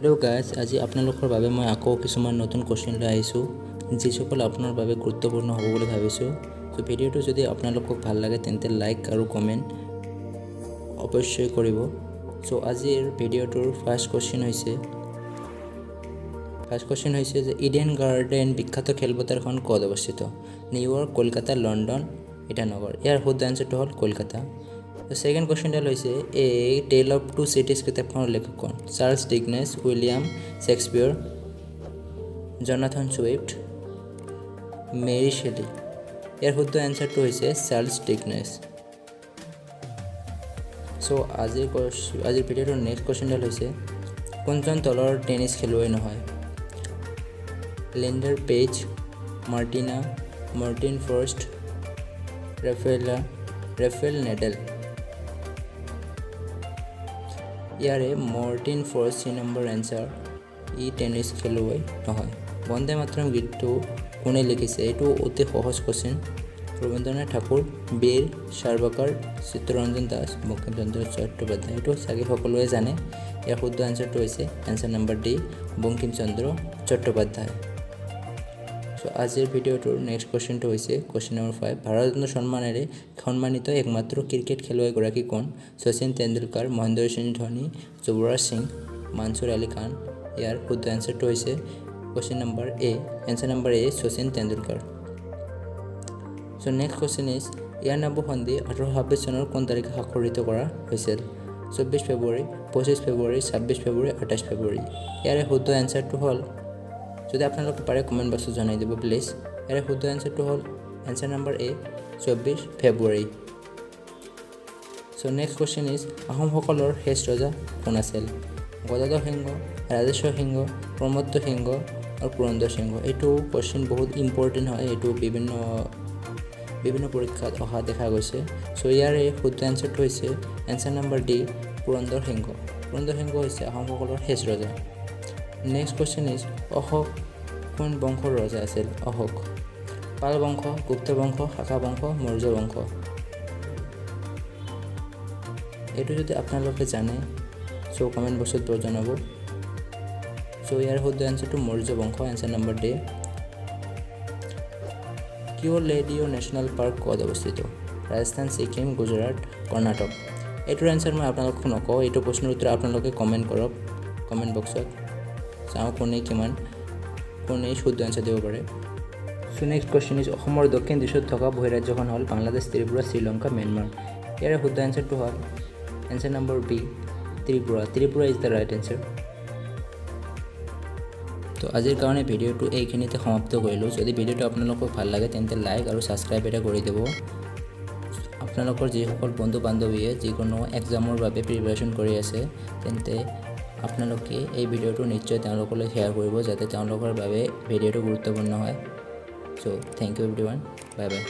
Hello guys, আজি আপোনালোকৰ বাবে মই আকৌ কিছুমান নতুন কোৱেশ্চন লৈ আহিছো যিসকল আপোনাৰ বাবে গুৰুত্বপূৰ্ণ হ'ব বুলি ভাবিছো। সো ভিডিওটো যদি আপোনালোকক ভাল লাগে তেন্তে লাইক আৰু কমেন্ট অৱশ্যই কৰিব। সো আজিৰ ভিডিওটোৰ ফাৰ্স্ট কোৱেশ্চন হৈছে যে ইডেন গাৰ্ডেন বিখ্যাত খেলপথাৰখন ক'ত অৱস্থিত? New York, Kolkata, London, Itanagar. ইয়াৰ শুদ্ধ আনসাৰটো হ'ল Kolkata. The second question is A Tale of Two Cities কিতাপখনৰ লেখক কোন? Charles Dickens, William Shakespeare, Jonathan Swift, Mary Shelley. ইয়াৰ শুদ্ধ আনসাৰটো হৈছে চাৰ্লছ ডিকেন্স। সো আজিৰ ভিডিওৰ নেক্সট কোৱেশ্চন হৈছে কোনজন দলৰ টেনিছ খেলুৱৈ নহয়? Leander Paes, Martina, Martin Frost, Rafael Nadal. ইয়াৰে মাৰ্টিন ফ্ৰষ্ট 3 নম্বৰ এনসাৰ। ই টেনিছ খেলুৱৈ নহয়। বন্দে মাতৰম গীতটো কোনে লিখিছে? এইটো অতি সহজ কোৱেশ্চন। ৰবীন্দ্ৰনাথ ঠাকুৰ, বীৰ সাভাৰকাৰ, চিত্তৰঞ্জন দাস, বঙ্কিমচন্দ্ৰ চট্টোপাধ্যায়। এইটো চাগে সকলোৱে জানে। ইয়াৰ শুদ্ধ আনসাৰটো হৈছে answer number D, Bankimchandra Chattopadhyay. So আজিৰ ভিডিওটোৰ নেক্সট কোৱেশ্চনটো হৈছে কোৱেশ্চন নম্বৰ 5। ভাৰতৰত্ন সন্মানেৰে সন্মানিত একমাত্ৰ ক্ৰিকেট খেলুৱৈগৰাকী কোন? শচীন তেণ্ডুলকাৰ, মহেন্দ্ৰ সিং ধোনী, যুৱৰাজ সিং, মানসুৰ আলী খান। ইয়াৰ শুদ্ধ আনসাৰটো হৈছে question number A, answer number A, Sachin Tendulkar. So next question is Yandabo সন্ধি 1826 চনৰ কোন তাৰিখে স্বাক্ষৰিত কৰা হৈছিল? 24 ফেব্ৰুৱাৰী, 25 ফেব্ৰুৱাৰী, 26 ফেব্ৰুৱাৰী, 28 ফেব্ৰুৱাৰী। ইয়াৰে শুদ্ধ আনসাৰটো হ'ল, যদি আপোনালোকে পাৰে কমেণ্ট বক্সত জনাই দিব প্লিজ। ইয়াৰে শুদ্ধ আনসাৰটো হ'ল answer number A, 24 February. So next question is আহোমসকলৰ শেষ ৰজা কোন আছিল? গদাধৰ সিংহ, ৰাজেশ্বৰ সিংহ, প্ৰমত্ত সিংহ আৰু পুৰন্দৰ সিংহ। এইটো কোৱেশ্চন বহুত ইম্পৰ্টেণ্ট হয়। এইটো বিভিন্ন পৰীক্ষাত অহা দেখা গৈছে। সো ইয়াৰে শুদ্ধ আনসাৰটো হৈছে আনসাৰ নম্বৰ ডি, পুৰন্দৰ সিংহ। পুৰন্দৰ সিংহ হৈছে আহোমসকলৰ শেষ ৰজা। নেক্সট কোৱেশ্চন ইজ অশোক কোন বংশৰ ৰজা আছিল? অশোক পাল বংশ, গুপ্ত বংশ, শাকা বংশ, মৌৰ্য বংশ। এইটো যদি আপোনালোকে জানে সো কমেণ্ট বক্সত জনাব। সো ইয়াৰ শুদ্ধ আনসাৰটো মৌৰ্য বংশ, আনসাৰ নম্বৰ ডি। কিয় লেডিঅ' নেশ্যনেল পাৰ্ক ক'ত অৱস্থিত? ৰাজস্থান, ছিকিম, গুজৰাট, কৰ্ণাটক। এইটোৰ আনসাৰ মই আপোনালোকক নকওঁ। এইটো প্ৰশ্নৰ উত্তৰ আপোনালোকে কমেণ্ট কৰক কমেণ্ট বক্সত। চাওঁ কোনে শুদ্ধ আনসাৰ দিব পাৰে। সো নেক্সট কোৱেশ্চন ইজ অসমৰ দক্ষিণ দিশত থকা বহিৰাজ্যখন হ'ল বাংলাদেশ, ত্ৰিপুৰা, শ্ৰীলংকা, ম্যানমাৰ। ইয়াৰে শুদ্ধ আনসাৰটো হ'ল answer number B, Tripura. Tripura is the right answer. তো আজিৰ কাৰণে ভিডিওটো এইখিনিতে সমাপ্ত কৰিলোঁ। যদি ভিডিওটো আপোনালোকক ভাল লাগে তেন্তে লাইক আৰু ছাবস্ক্ৰাইব এটা কৰি দিব। আপোনালোকৰ যিসকল বন্ধু বান্ধৱীয়ে যিকোনো এক্সামৰ বাবে প্ৰিপাৰেশ্যন কৰি আছে তেন্তে আপোনালোকে এই ভিডিওটো নিশ্চয় তেওঁলোকলৈ শ্বেয়াৰ কৰিব যাতে তেওঁলোকৰ বাবে ভিডিওটো গুৰুত্বপূৰ্ণ হয়। So thank you everyone, bye by.